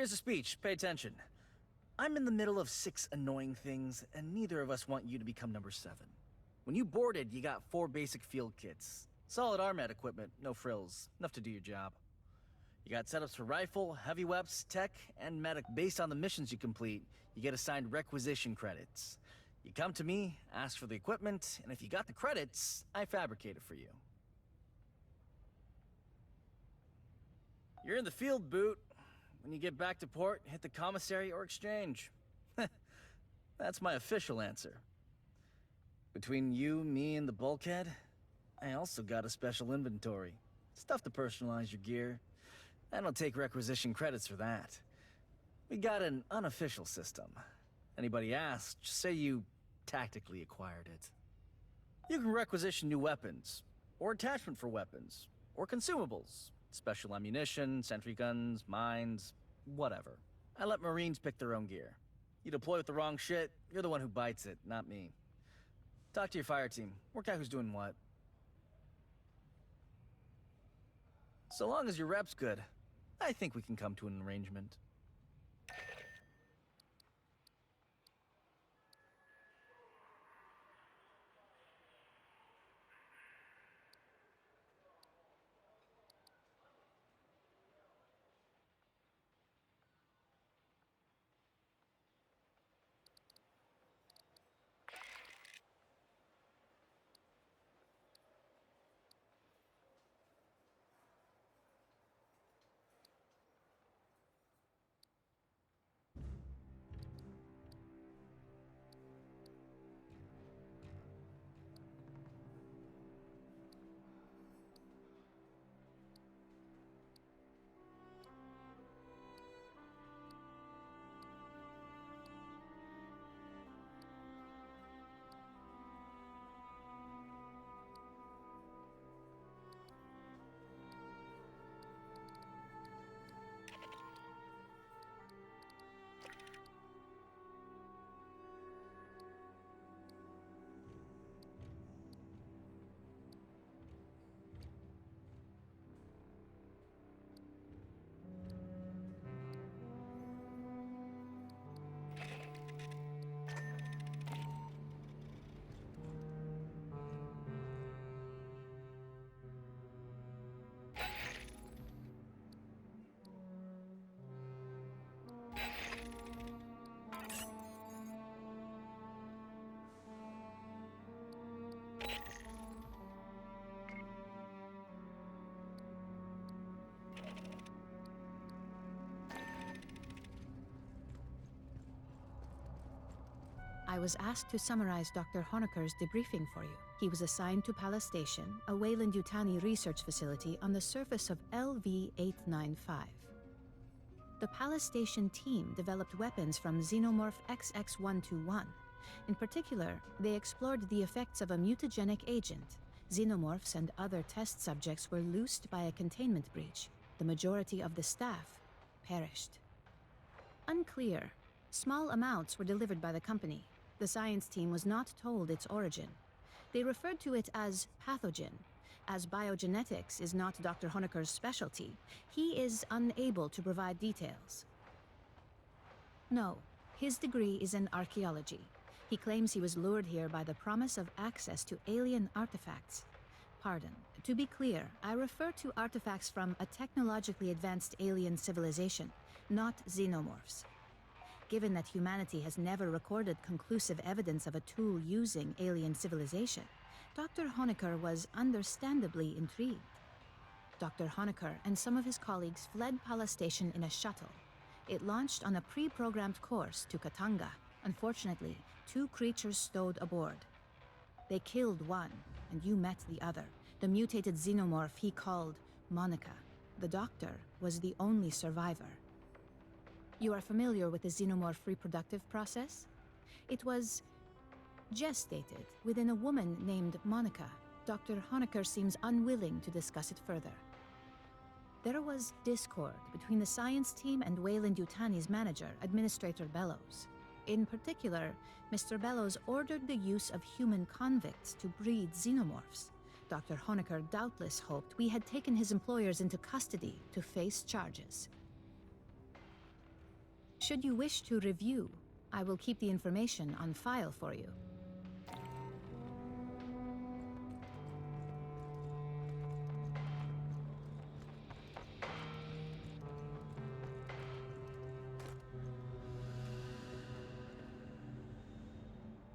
Here's a speech. Pay attention. I'm in the middle of 6 annoying things, and neither of us want you to become number 7. When you boarded, you got 4 basic field kits. Solid RMAT equipment, no frills, enough to do your job. You got setups for rifle, heavy weapons, tech, and medic. Based on the missions you complete, you get assigned requisition credits. You come to me, ask for the equipment, and if you got the credits, I fabricate it for you. You're in the field, Boot. When you get back to port, hit the commissary or exchange. That's my official answer. Between you, me, and the bulkhead, I also got a special inventory. Stuff to personalize your gear. I don't take requisition credits for that. We got an unofficial system. Anybody asks, just say you tactically acquired it. You can requisition new weapons, or attachment for weapons, or consumables. Special ammunition, sentry guns, mines, whatever. I let Marines pick their own gear. You deploy with the wrong shit, you're the one who bites it, not me. Talk to your fire team. Work out who's doing what. So long as your rep's good, I think we can come to an arrangement. I was asked to summarize Dr. Honecker's debriefing for you. He was assigned to Palace Station, a Weyland-Yutani research facility on the surface of LV-895. The Palace Station team developed weapons from Xenomorph XX-121. In particular, they explored the effects of a mutagenic agent. Xenomorphs and other test subjects were loosed by a containment breach. The majority of the staff perished. Unclear. Small amounts were delivered by the company. The science team was not told its origin. They referred to it as pathogen. As biogenetics is not Dr. Honecker's specialty, he is unable to provide details. No, his degree is in archaeology. He claims he was lured here by the promise of access to alien artifacts. Pardon, to be clear, I refer to artifacts from a technologically advanced alien civilization, not xenomorphs. Given that humanity has never recorded conclusive evidence of a tool using alien civilization, Dr. Honecker was understandably intrigued. Dr. Honecker and some of his colleagues fled Palace Station in a shuttle. It launched on a pre-programmed course to Katanga. Unfortunately, 2 creatures stowed aboard. They killed one, and you met the other, the mutated xenomorph he called Monica. The doctor was the only survivor. You are familiar with the xenomorph reproductive process? It was gestated within a woman named Monica. Dr. Honecker seems unwilling to discuss it further. There was discord between the science team and Weyland-Yutani's manager, Administrator Bellows. In particular, Mr. Bellows ordered the use of human convicts to breed xenomorphs. Dr. Honecker doubtless hoped we had taken his employers into custody to face charges. Should you wish to review, I will keep the information on file for you.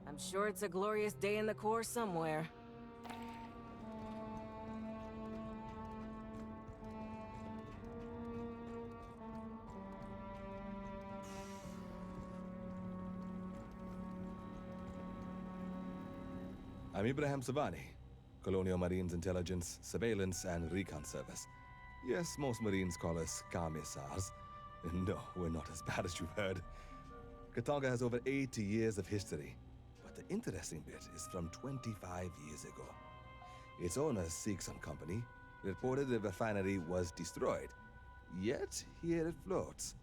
I'm sure it's a glorious day in the Corps somewhere. I'm Ibrahim Savani, Colonial Marines Intelligence, Surveillance, and Recon Service. Yes, most Marines call us commissars. No, we're not as bad as you've heard. Katanga has over 80 years of history, but the interesting bit is from 25 years ago. Its owner, Seegson Company, reported the refinery was destroyed. Yet, here it floats,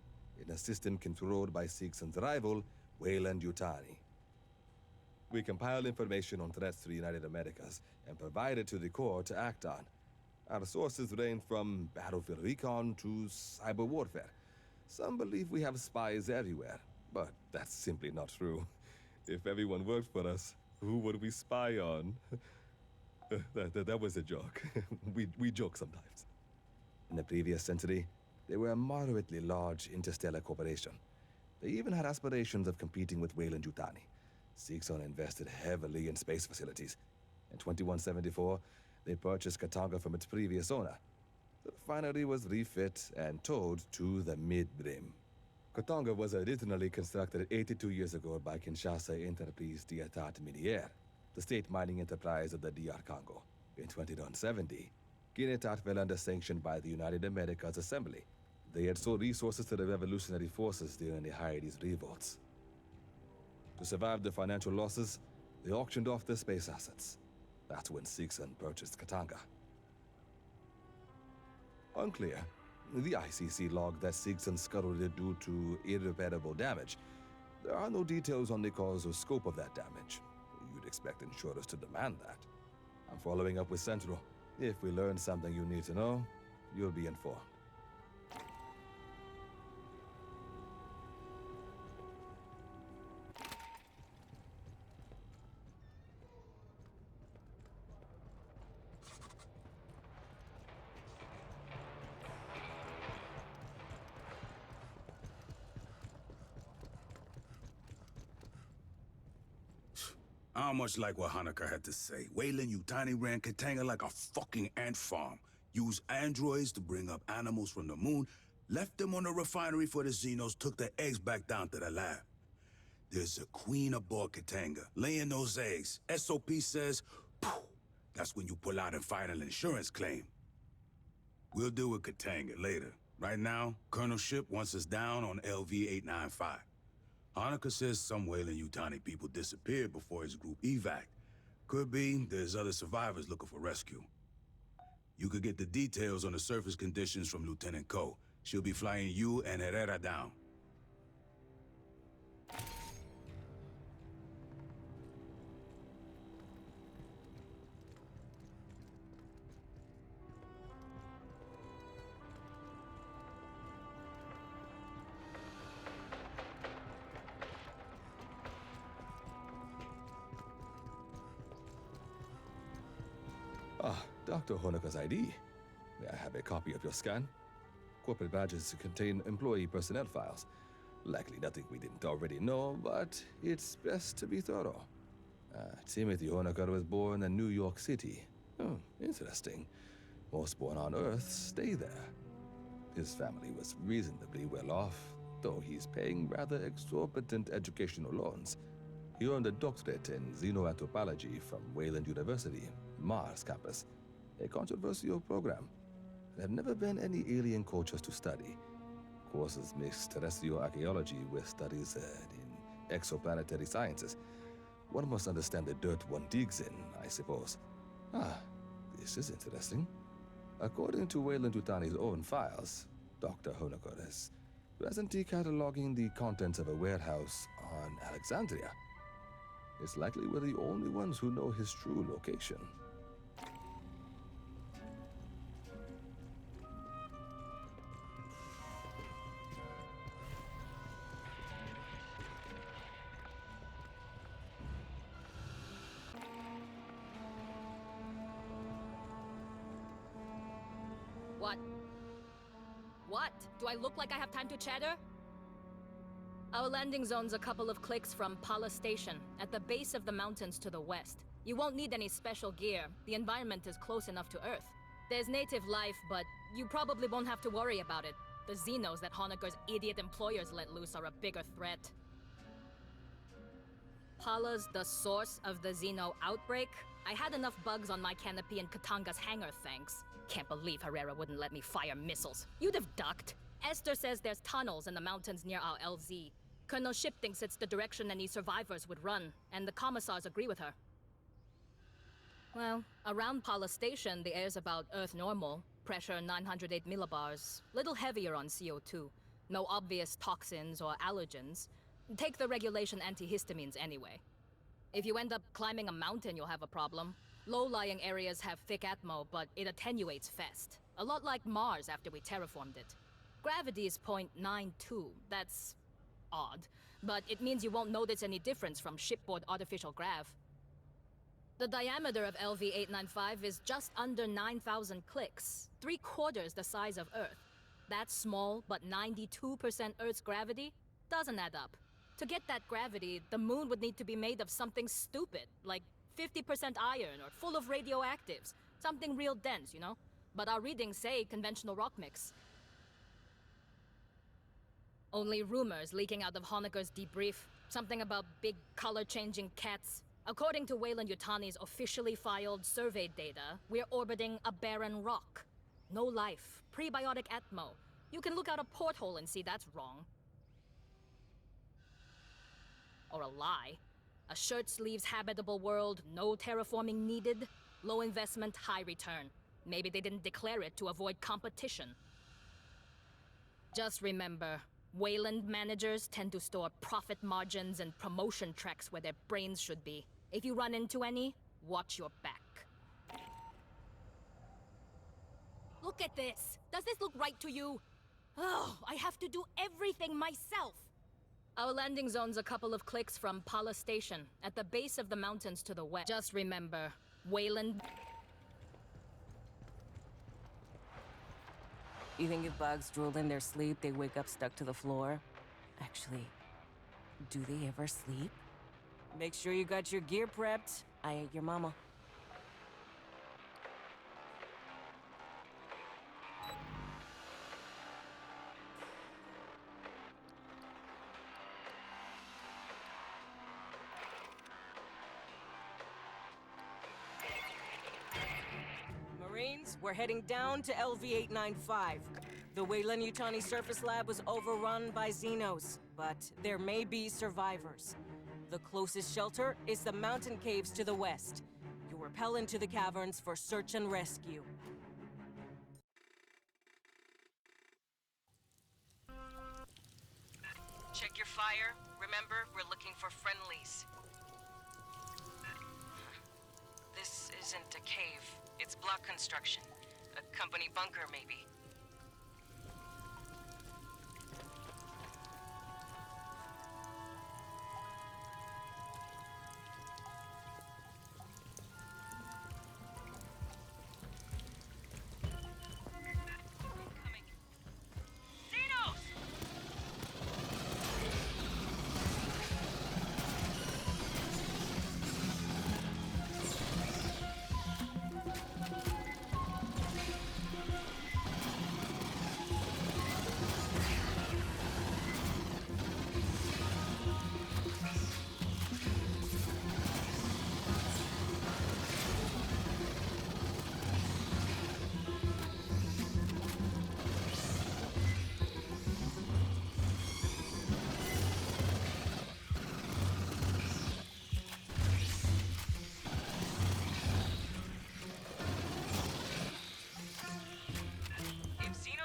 in a system controlled by Seegson's rival, Weyland-Yutani. We compile information on threats to the United Americas and provide it to the Corps to act on. Our sources range from battlefield recon to cyber warfare. Some believe we have spies everywhere, but that's simply not true. If everyone worked for us, who would we spy on? That was a joke. we joke sometimes. In the previous century, they were a moderately large interstellar corporation. They even had aspirations of competing with Weyland-Yutani. Seegson invested heavily in space facilities. In 2174, they purchased Katanga from its previous owner. The refinery was refit and towed to the mid-brim. Katanga was originally constructed 82 years ago by Kinshasa Entreprise d'État Minière, the state mining enterprise of the DR Congo. In 2170, Kinetat fell under sanction by the United Americas Assembly. They had sold resources to the revolutionary forces during the Haiti's revolts. To survive the financial losses, they auctioned off their space assets. That's when Seegson purchased Katanga. Unclear. The ICC logged that Seegson scuttled it due to irreparable damage. There are no details on the cause or scope of that damage. You'd expect insurers to demand that. I'm following up with Central. If we learn something you need to know, you'll be informed. I don't much like what Hanukkah had to say. Weyland-Yutani ran Katanga like a fucking ant farm. Used androids to bring up animals from the moon, left them on the refinery for the Xenos, took the eggs back down to the lab. There's a queen aboard Katanga, laying those eggs. SOP says, poof, that's when you pull out and file an insurance claim. We'll deal with Katanga later. Right now, Colonel Ship wants us down on LV-895. Hanukkah says some Weyland-Yutani people disappeared before his group evac. Could be there's other survivors looking for rescue. You could get the details on the surface conditions from Lieutenant Ko. She'll be flying you and Herrera down. Ah, Dr. Honoka's ID. May I have a copy of your scan? Corporate badges contain employee personnel files. Likely nothing we didn't already know, but it's best to be thorough. Timothy Honoka was born in New York City. Oh, interesting. Most born on Earth stay there. His family was reasonably well off, though he's paying rather exorbitant educational loans. He earned a doctorate in xenoanthropology from Wayland University, Mars campus, a controversial program. There have never been any alien cultures to study. Courses mix terrestrial archaeology with studies in exoplanetary sciences. One must understand the dirt one digs in, I suppose. Ah, this is interesting. According to Weyland-Yutani's own files, Dr. Honecker is presently cataloging the contents of a warehouse on Alexandria. It's likely we're the only ones who know his true location. What? Do I look like I have time to chatter? Our landing zone's a couple of clicks from Pala Station, at the base of the mountains to the west. You won't need any special gear. The environment is close enough to Earth. There's native life, but you probably won't have to worry about it. The Xenos that Honecker's idiot employers let loose are a bigger threat. Pala's the source of the Xeno outbreak. I had enough bugs on my canopy in Katanga's hangar, thanks. Can't believe Herrera wouldn't let me fire missiles. You'd have ducked. Esther says there's tunnels in the mountains near our LZ. Colonel Ship thinks it's the direction any survivors would run, and the commissars agree with her. Well, around Pala Station, the air's about Earth normal. Pressure 908 millibars. Little heavier on CO2. No obvious toxins or allergens. Take the regulation antihistamines anyway. If you end up climbing a mountain, you'll have a problem. Low-lying areas have thick atmo, but it attenuates fast. A lot like Mars after we terraformed it. Gravity is 0.92. That's odd, but it means you won't notice any difference from shipboard artificial grav. The diameter of LV-895 is just under 9,000 clicks, 3/4 the size of Earth. That's small, but 92% Earth's gravity doesn't add up. To get that gravity, the moon would need to be made of something stupid, like 50% iron or full of radioactives. Something real dense, you know? But our readings say conventional rock mix. Only rumors leaking out of Honecker's debrief. Something about big color-changing cats. According to Wayland Yutani's officially filed survey data, we're orbiting a barren rock. No life, prebiotic atmo. You can look out a porthole and see that's wrong. Or a lie. A shirt-sleeves habitable world, no terraforming needed, low investment, high return. Maybe they didn't declare it to avoid competition. Just remember, Wayland managers tend to store profit margins and promotion tracks where their brains should be. If you run into any, watch your back. Look at this! Does this look right to you? Oh, I have to do everything myself! Our landing zone's a couple of clicks from Pala Station, at the base of the mountains to the west. Just remember, Wayland... You think if bugs drool in their sleep, they wake up stuck to the floor? Actually, do they ever sleep? Make sure you got your gear prepped. I ain't your mama. Marines, we're heading down to LV-895. The Wayland Yutani surface lab was overrun by Xenos, but there may be survivors. The closest shelter is the mountain caves to the west. You rappel into the caverns for search and rescue. Check your fire. Remember, we're looking for friendlies. This isn't a cave. It's block construction. A company bunker, maybe.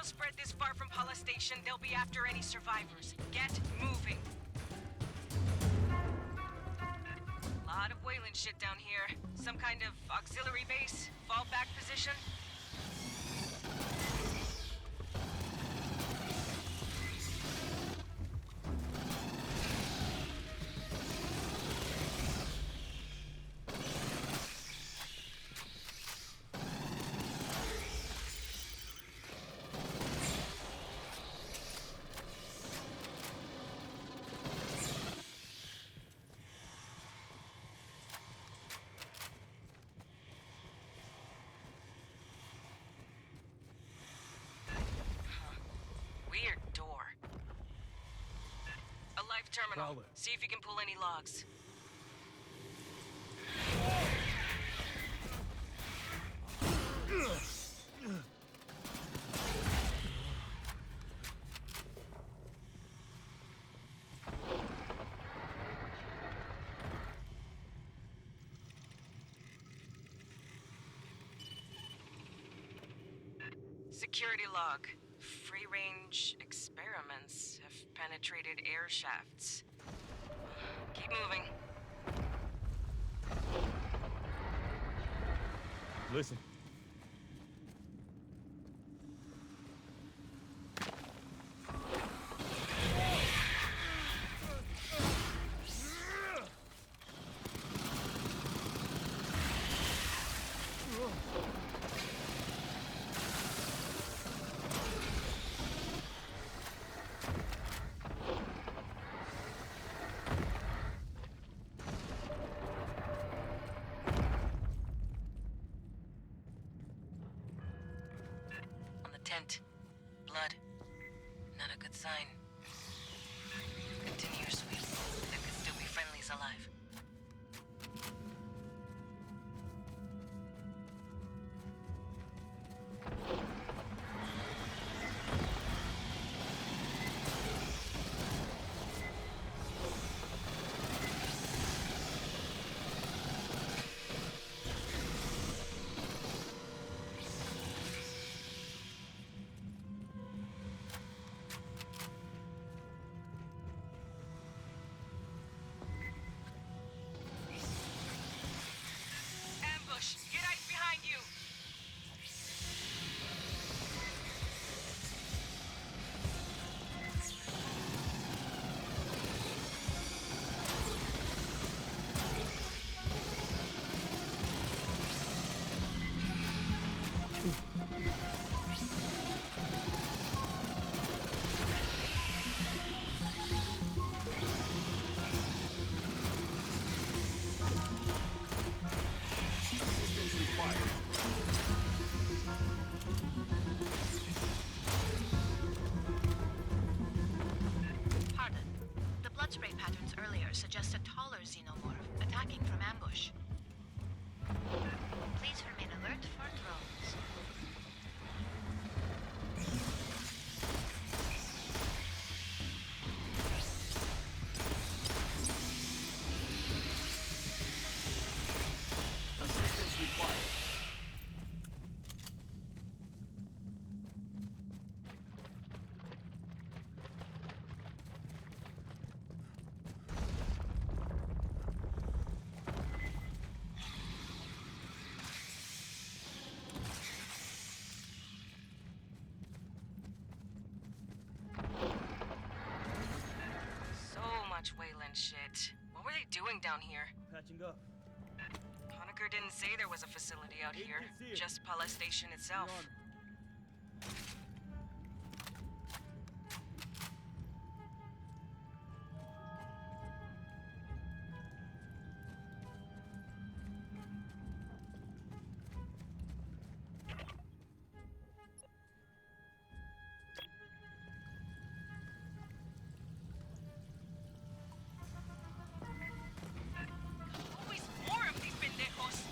Spread this far from Pala Station, they'll be after any survivors. Get moving. Lot of Wayland shit down here. Some kind of auxiliary base, fallback position. terminal. Prowler. See if you can pull any logs. Security log. Free-range experiments have penetrated air shafts. Keep moving. Listen. On the tent. Blood. Not a good sign. Continue your sweep. There could still be friendlies alive. Ambush! Get right behind you! Pardon. The blood spray patterns earlier suggest a taller xenomorph attacking from ambush. Please remain alert for drones. Assistance required. So much Wayland shit. What were they doing down here? Patching up. Honecker didn't say there was a facility out here. Agency. Just Pala Station itself. Beyond. Always more of these pendejos!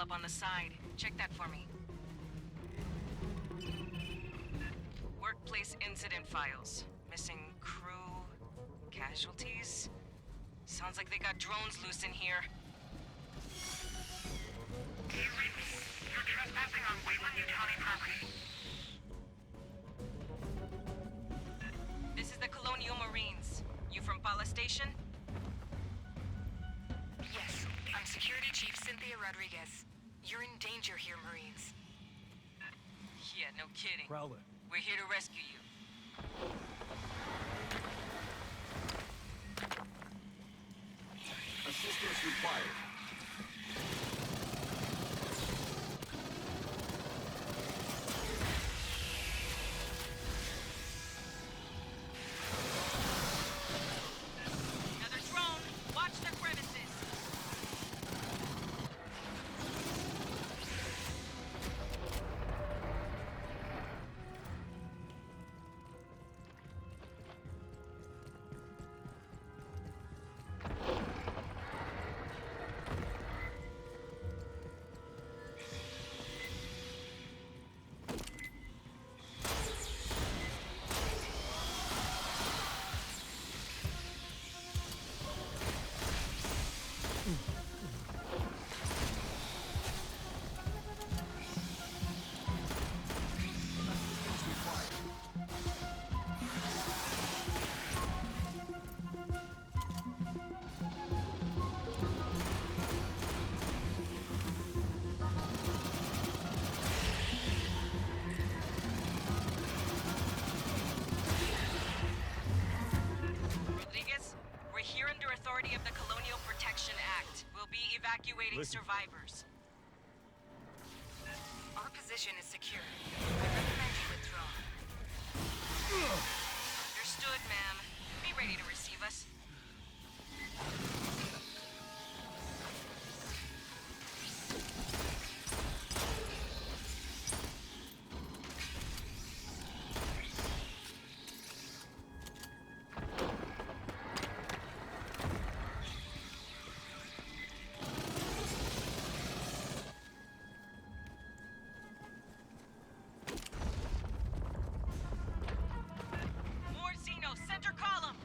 up on the side. Check that for me. Workplace incident files. Missing crew, casualties. Sounds like they got drones loose in here. You're trespassing on Wayland-Yutani property. This is the Colonial Marines. You from Pala Station? Yes, I'm Security Chief Cynthia Rodriguez. You're in danger here, Marines. Yeah, no kidding. Prowler. We're here to rescue you. Assistance required. Another drone. Watch the crevices. Of the Colonial Protection Act. We'll be evacuating survivors. Our position is secure. I recommend you withdraw. Understood, ma'am. Be ready to receive us. Center column!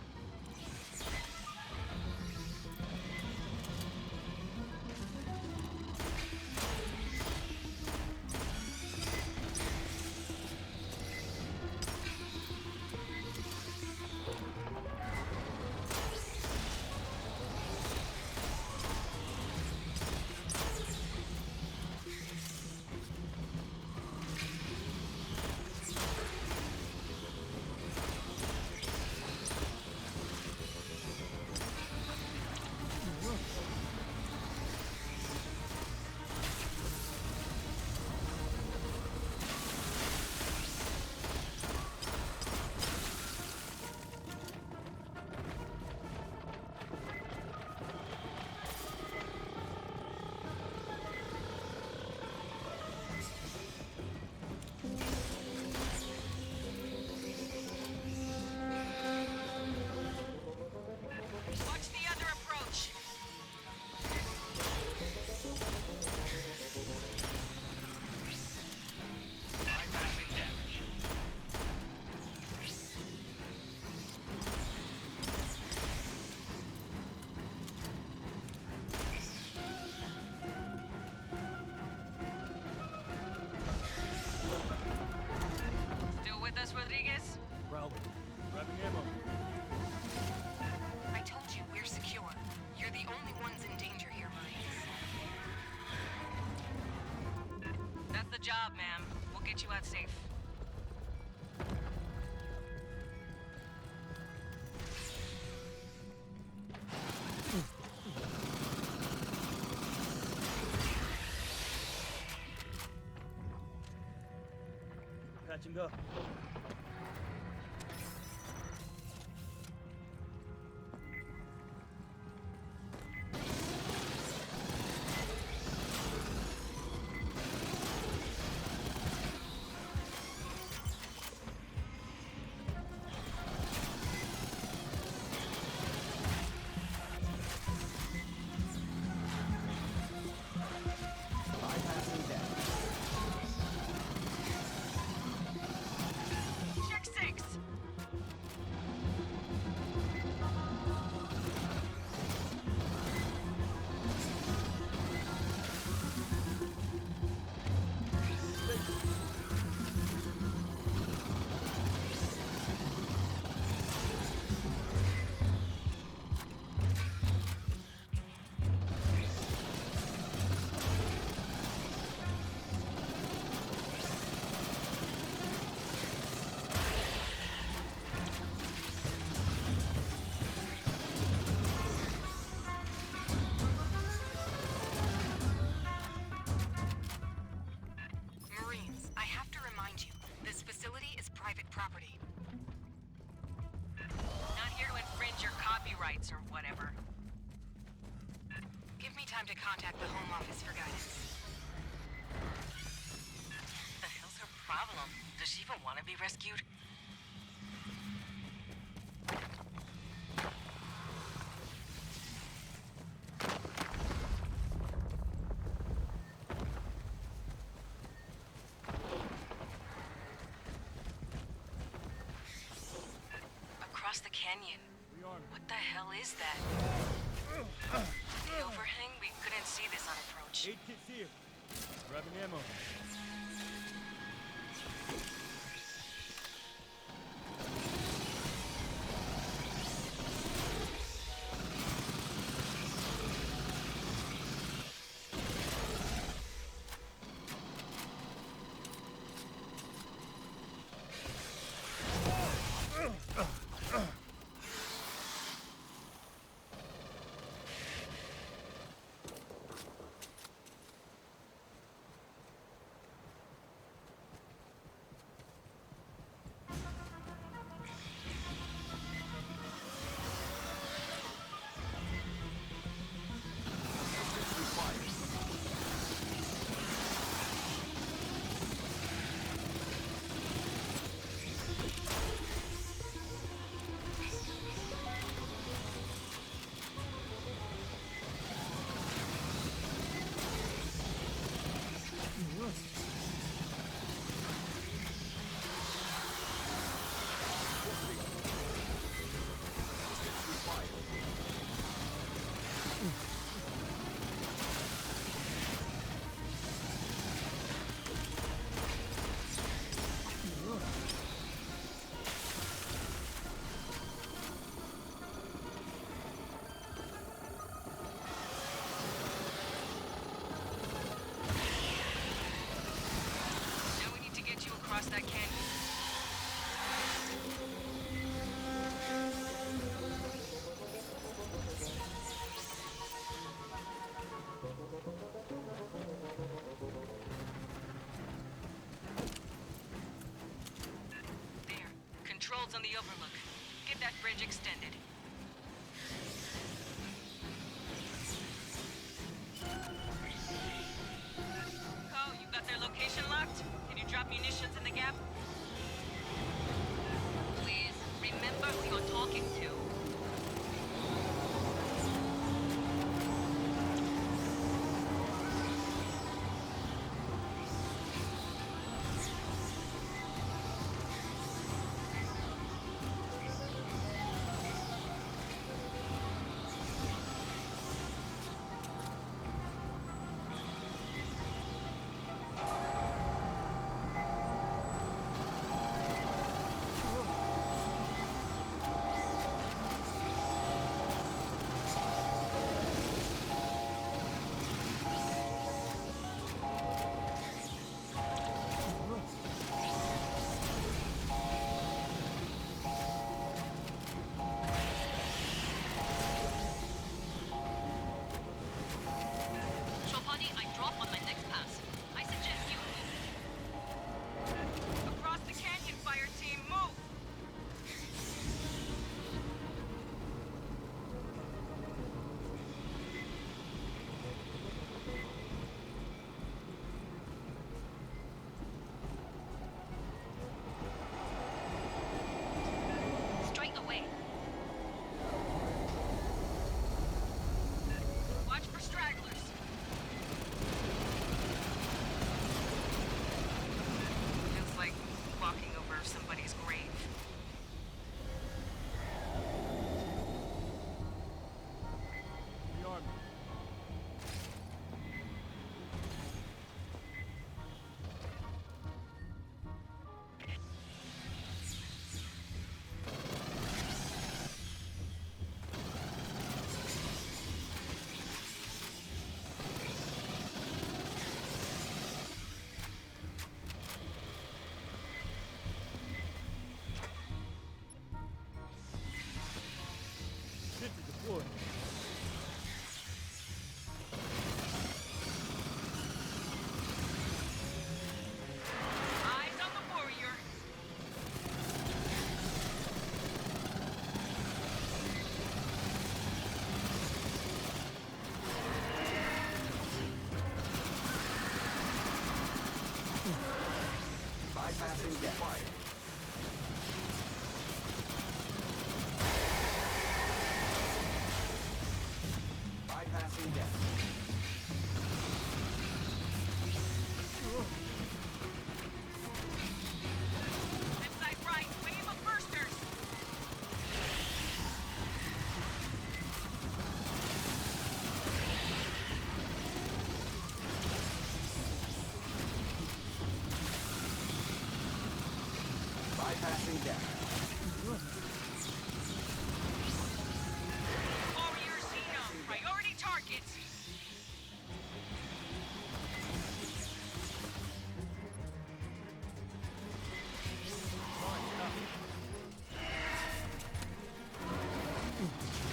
Rodriguez? Prowler. Grabbing ammo. I told you we're secure. You're the only ones in danger here, Marines. That's the job, ma'am. We'll get you out safe. Catch and go. contact the Home Office for guidance. The hell's her problem? Does she even want to be rescued? Across the canyon. What the hell is that? The overhang? We couldn't see this on approach. 8 kits here. Grabbing ammo. Now we need to get you across that canyon. There. Controls on the overlook. Get that bridge extended. Oh, you got their location locked? Can you drop munitions in the gap? Please, remember who you're talking to. Bypassing death. Bypassing death. Inside right, wave of bursters! Bypassing death. Warrior Xeno, priority targets!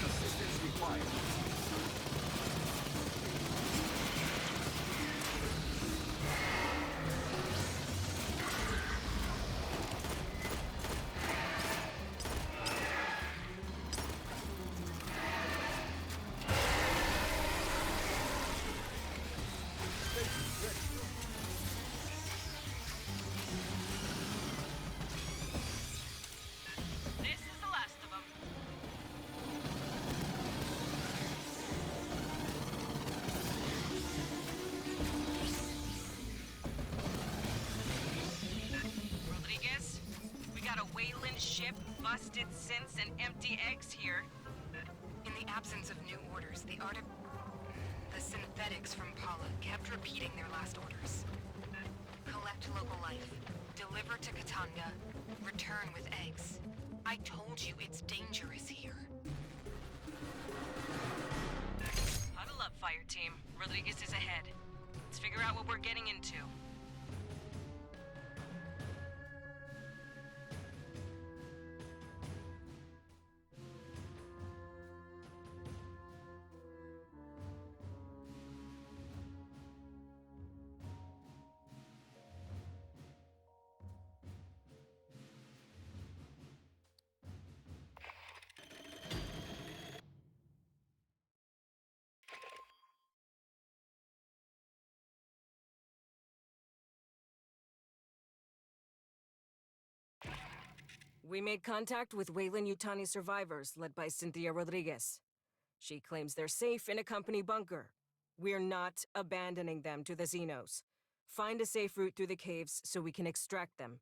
Assistance required. This is the last of them. Rodriguez, we got a Wayland ship, busted synths, and empty eggs here. In the absence of new orders, the synthetics from Paula kept repeating their last orders. Collect local life, deliver to Katanga, return with eggs. I told you it's dangerous here. Huddle up, Fireteam. Rodriguez is ahead. Let's figure out what we're getting into. We made contact with Weyland-Yutani survivors led by Cynthia Rodriguez. She claims they're safe in a company bunker. We're not abandoning them to the Xenos. Find a safe route through the caves so we can extract them.